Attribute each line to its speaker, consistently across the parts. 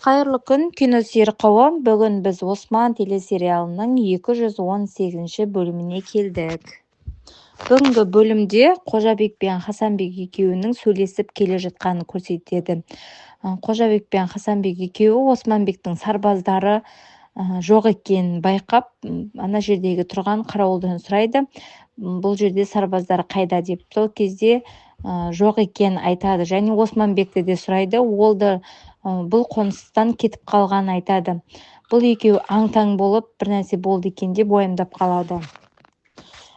Speaker 1: Қайырлы күн, киносүйер қауым. Бүгін біз Осман телесериалының 218 бөліміне келдік. Бүгінгі бөлімде Қожабек пен Хасанбек екеуінің сөйлесіп келе жатқанын көрсетеді. Қожабек пен Хасанбек екеуі Османбектің сарбаздары жоқ екенін байқап, ана жердегі тұрған қарауылдан сұрайды. Бұл жерде сарбаздар қайда деп. Сол кезде жоқ екенін айтады, және Османбекті де сұрайды. Ол да бұл қоныстан кетіп қалғанын айтады. Бұл екеуі аң-таң болып, бір нәрсе болды екен деп уайымдап қалады.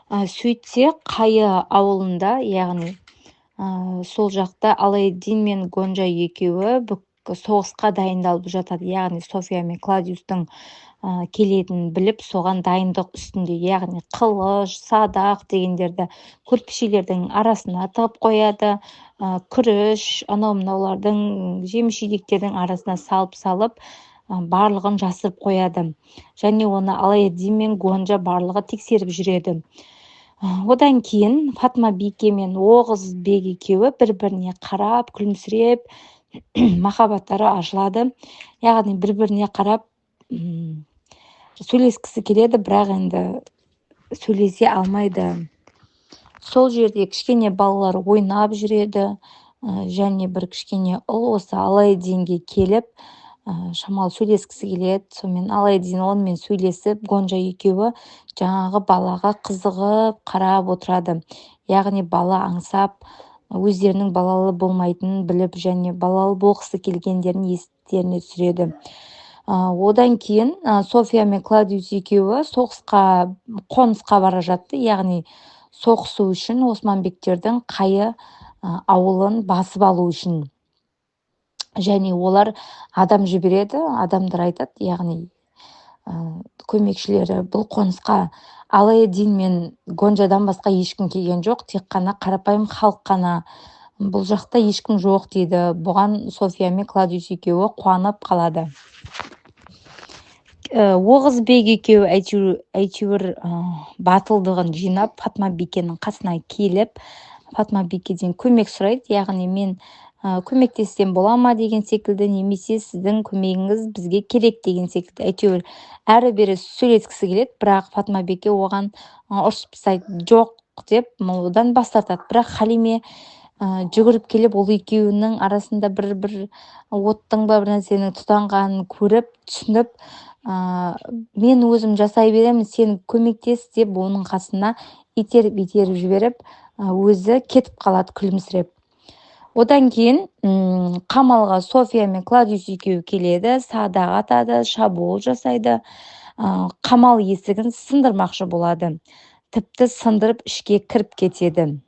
Speaker 1: Сөйтсе, Қайы ауылында, яғни сол жақта Алайдин мен Гонжа екеуі соғысқа дайындалып жатады. Яғни София мен Кладиустың келетінін біліп, соған дайындық үстінде, яғни қылыш, садақ дегендерді көрпішелердің арасына тығып қояды. Күріш, анау-мынаулардың жеміс-жидектердің арасына салып барлығын жасырып қояды. Және оны Алайдин мен Гонжа барлығы тексеріп жүреді. Одан кейін Фатма бике мен Оғыз бек екеуі бір-біріне қарап, күлімсіреп, махаббаттары ашылады. Яғни бір-біріне қарап сөйлескісі келеді, бірақ енді сөйлесе алмайды. Сол жерде кішкене балалар ойнап жүреді, және бір кішкене ұл осы Алайдинге келіп, шамалы сөйлескісі келеді. Сонымен Алайдин онымен сөйлесіп, Гонжа екеуі жаңағы балаға қызығып қарап отырады. Яғни бала аңсап, өздерінің балалы болмайтынын біліп, және балалы болғысы келгендерін естеріне түсіреді. Одан кейін София мен Кладиус екеуі қонысқа бара жатты. Яғни соғысу үшін, Османбектердің Қайы ауылын басып алу үшін. Және олар адам жібереді, адамдар айтады, яғни көмекшілері бұл қонысқа Алайдин мен Гонжадан басқа ешкім келген жоқ, тек қана қарапайым халық қана, бұл жақта ешкім жоқ дейді. Бұған София мен Кладиус екеуі қуанып қалады. Оғыз бек екеуі әйтеуір батылдығын жинап, Фатма бикенің қасына келіп, Фатма бикеден көмек сұрайды. Яғни мен көмектессем бола ма деген секілді, немесе сіздің көмегіңіз бізге керек деген секілді. Әйтеуір әрі-бері сөйлескісі келеді, бірақ Фатма бике оған ұрсып тастайды, жоқ деп одан бас тартады. Бірақ Халиме жүгіріп келіп, ол екеуінің арасында бір оттың ба бір нәрсенің тұтанғанын көріп, түсініп, мен өзім жасай беремін, сен көмектес деп оның қасына итеріп жіберіп, өзі кетіп қалады күлімсіреп. Одан кейін қамалға София мен Кладиус екеуі келеді, садақ атады, шабуыл жасайды, қамал есігін сындырмақшы болады. Тіпті сындырып ішке кіріп кетеді.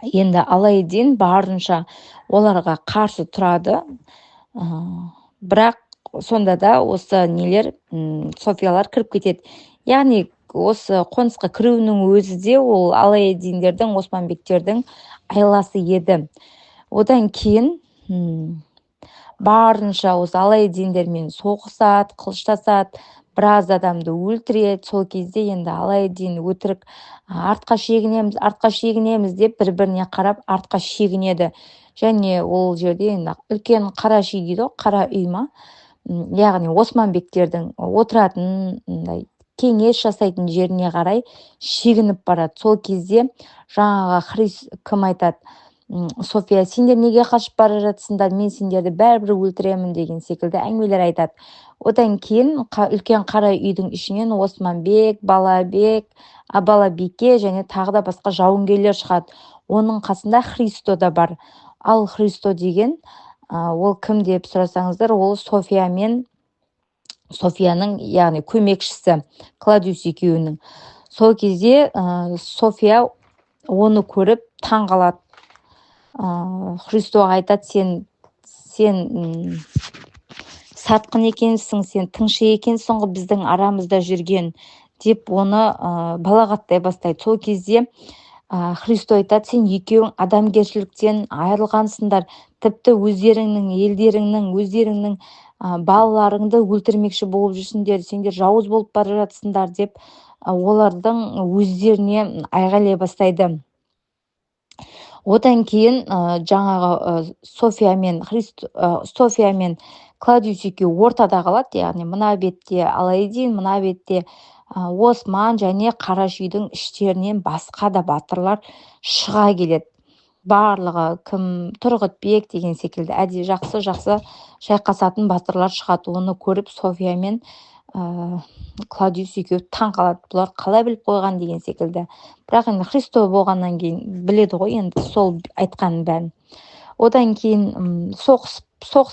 Speaker 1: Енді Алайдин барынша оларға қарсы тұрады, бірақ сонда да осы Софиялар кіріп кетеді. Яғни осы қонысқа кіруінің өзі де ол Алайдиндердің, Османбектердің айласы еді. Одан кейін барынша осы Алайдиндермен соғысады, қылыштасады, біраз адамды өлтіреді. Сол кезде енді Алайдин өтірік артқа шегінеміз деп бір-біріне қарап артқа шегінеді. Және ол жерде енді үлкен қара шүй дейді, қара үй ма, яғни Османбектердің отыратын, кеңес жасайтын жеріне қарай шегініп барады. Сол кезде жаңағы кім айтады, София, сендер неге қашып бара жатсыңдар, мен сендерді бәрібір өлтіремін деген секілді әңгімелер айтады. Одан кейін үлкен қара үйдің ішінен Османбек, Балабике және тағы да басқа жауынгерлер шығады. Оның қасында Христо да бар. Ал Христо деген ол кім деп сұрасаңыздар, ол Софияның, яғни көмекшісі, Кладиус екеуінің. Сол кезде София оны көріп таң қалады. Христоға айтады, сен сатқын екенсің, сен тыңшы екенсің ғой біздің арамызда жүрген, деп оны балағаттай бастайды. Сол кезде Христо айтады, сен екеуің адамгершіліктен айырылғансыңдар, тіпті өздеріңнің елдеріңнің, өздеріңнің балаларыңды өлтірмекші болып жүрсіңдер, сендер жауыз болып бара жатсыңдар деп олардың өздеріне айғайлай бастайды. Одан кейін жаңағы София мен Кладиус екеуі ортада қалады, яғни мына бетте Аладдин, мына бетте Осман және Қарашүйдің іштерінен басқа да батырлар шыға келеді. Барлығы кім Тұрғытбек деген секілді жақсы шайқасатын батырлар шығады. Оны көріп София мен Кладиус екеуі таң қалады. Бұлар қалай біліп қойған деген секілді. Бірақ енді Христо болғаннан кейін біледі ғой енді сол айтқанын бәрін. Одан кейін соғыс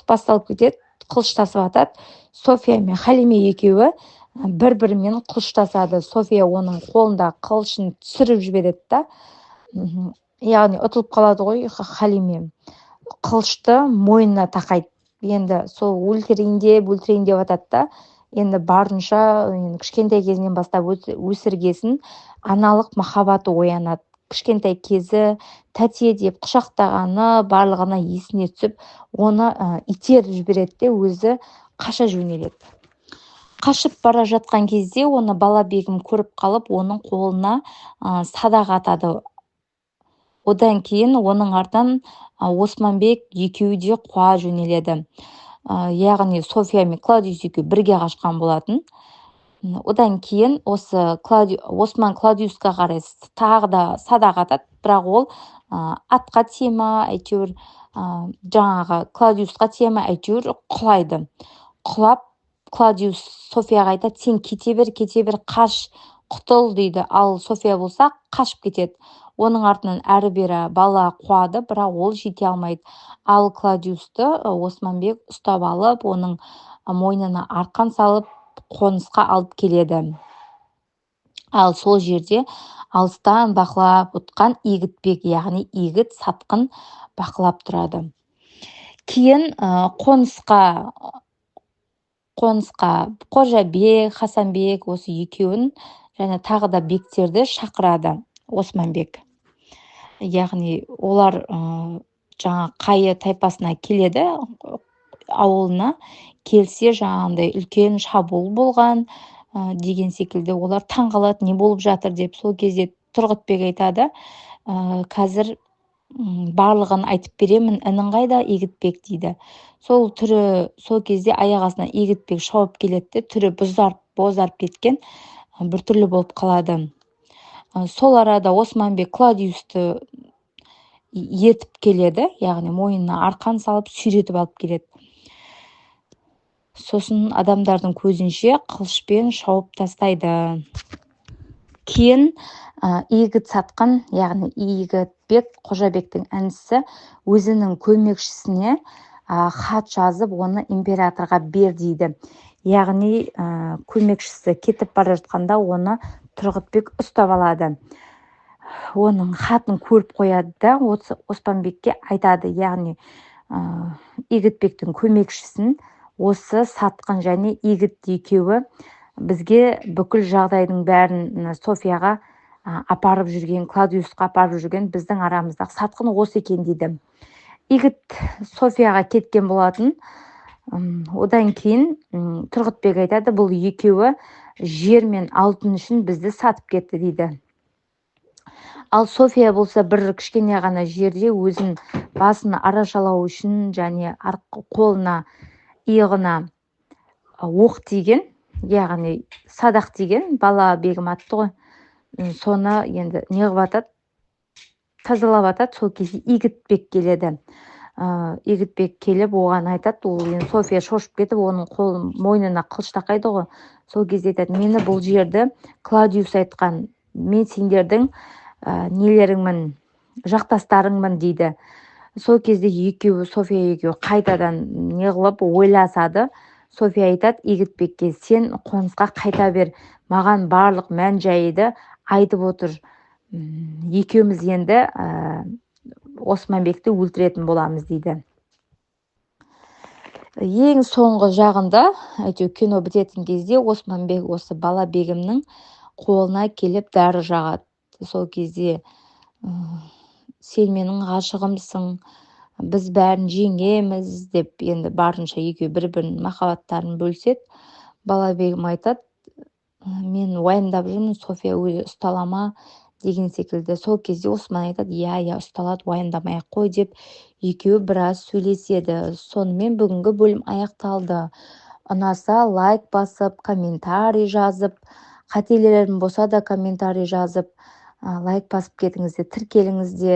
Speaker 1: басталып кетеді, қылыштасып жатады. София мен Халиме екеуі бір-бірімен қылыштасады. София оның қолында қылышын түсіріп жібереді да, яғни ұтылып қалады ғой Халиме. Қылышты мойнына тақайды. Енді сол өлтірейін деп жатады да, енді барынша кішкентай кезінен бастап өсіргесін аналық махаббаты оянады. Кішкентай кезі тәте деп құшақтағаны барлығына есіне түсіп, оны итеріп жібереді де өзі қаша жөнеледі. Қашып бара жатқан кезде оны Балабегім көріп қалып, оның қолына садақ атады. Одан кейін оның артынан Османбек екеуі де қуа жөнеледі. Яғни София мен Кладиус екеуі бірге қашқан болатын. Одан кейін Осман Кладиусқа қарай тағы да садақ атады, бірақ ол атқа тиема, әйтеуір жаңағы Кладиусқа тиема, әйтеуір құлайды. Құлап, Кладиус Софияға айтады, сен кете бер, қаш, құтыл дейді. Ал София болса қашып кетеді. Оның артынан әрі-бері бала қуады, бірақ ол жете алмайды. Ал Кладиусты Османбек ұстап алып, оның мойнына арқан салып, қонысқа алып келеді. Ал сол жерде алыстан бақылап отқан Игітбек, яғни Игіт сатқын бақылап тұрады. Кейін қонысқа Қожабек, Хасанбек осы екеуін және тағы да бектерді шақырады Османбек. Яғни олар жаңа Қайы тайпасына келеді, ауылына келсе жаңағындай үлкен шабуыл болған деген секілді. Олар таң қалады, не болып жатыр деп. Сол кезде Тұрғытбек айтады, қазір барлығын айтып беремін, інің қайда Игітбек дейді. Сол кезде аяқ астынан Игітбек шауып келеді, түрі бозарып кеткен, біртүрлі болып қалады. Сол арада Османбек Кладиусты ертіп келеді, яғни мойнына арқан салып сүйретіп алып келеді. Сосын адамдардың көзінше қылышпен шауып тастайды. Кейін Игіт сатқын, яғни Игітбек, Қожабектің інісі, өзінің көмекшісіне хат жазып, оны императорға бер дейді. Яғни көмекшісі кетіп бара жатқанда оны Тұрғытбек ұстап алады. Оның хатын көріп қояды да, Османбекке айтады, яғни Игітбектің көмекшісін осы сатқын және Игіт екеуі бізге бүкіл жағдайдың бәрін Софияға апарып жүрген, Кладиусқа апарып жүрген біздің арамыздағы сатқын осы екен дейді. Игіт Софияға кеткен болатын. Одан кейін Тұрғытбек айтады, бұл екеуі жер мен алтын үшін бізді сатып кетті дейді. Ал София болса бір кішкене ғана жерде өзін басын арашалау үшін және қолына, иығына оқ тиген, яғни садақ тиген, Балабегім атты ғой. Соны енді неғып атады, тазалап атады. Сол кезде Игітбек келеді. Игітбек келіп оған айтады, ол енді София шошып кетіп, оның қолын мойнына қылыш тақайды ғой. Сол кезде айтады, мені бұл жерді Кладиус айтқан, мен сендердің нелеріңмін, жақтастарыңмын дейді. Сол кезде София екеуі қайтадан неғылып ойласады. София айтады Игітбекке, сен қонысқа қайта бер, маған барлық мән жайды айтып отыр. Екеуміз енді Османбекті өлтіретін боламыз дейді. Ең соңғы жағында, әйтеуір кино бітетін кезде, Османбек осы Балабегімнің қолына келіп дәрі жағады. Сол кезде сен менің ғашығымсың, біз бәрін жеңеміз деп, енді барынша екеуі бір-бірінің махаббаттарын бөліседі. Балабегім айтады, мен уайымдап жүрмін, София өзі ұсталама, деген секілді. Сол кезде Осман айтады, иә, ұсталады, уайымдамай-ақ қой деп екеуі біраз сөйлеседі. Сонымен бүгінгі бөлім аяқталды. Ұнаса лайк басып, комментарий жазып, қателерім болса да комментарий жазып, лайк басып кетіңіздер, тіркеліңіздер.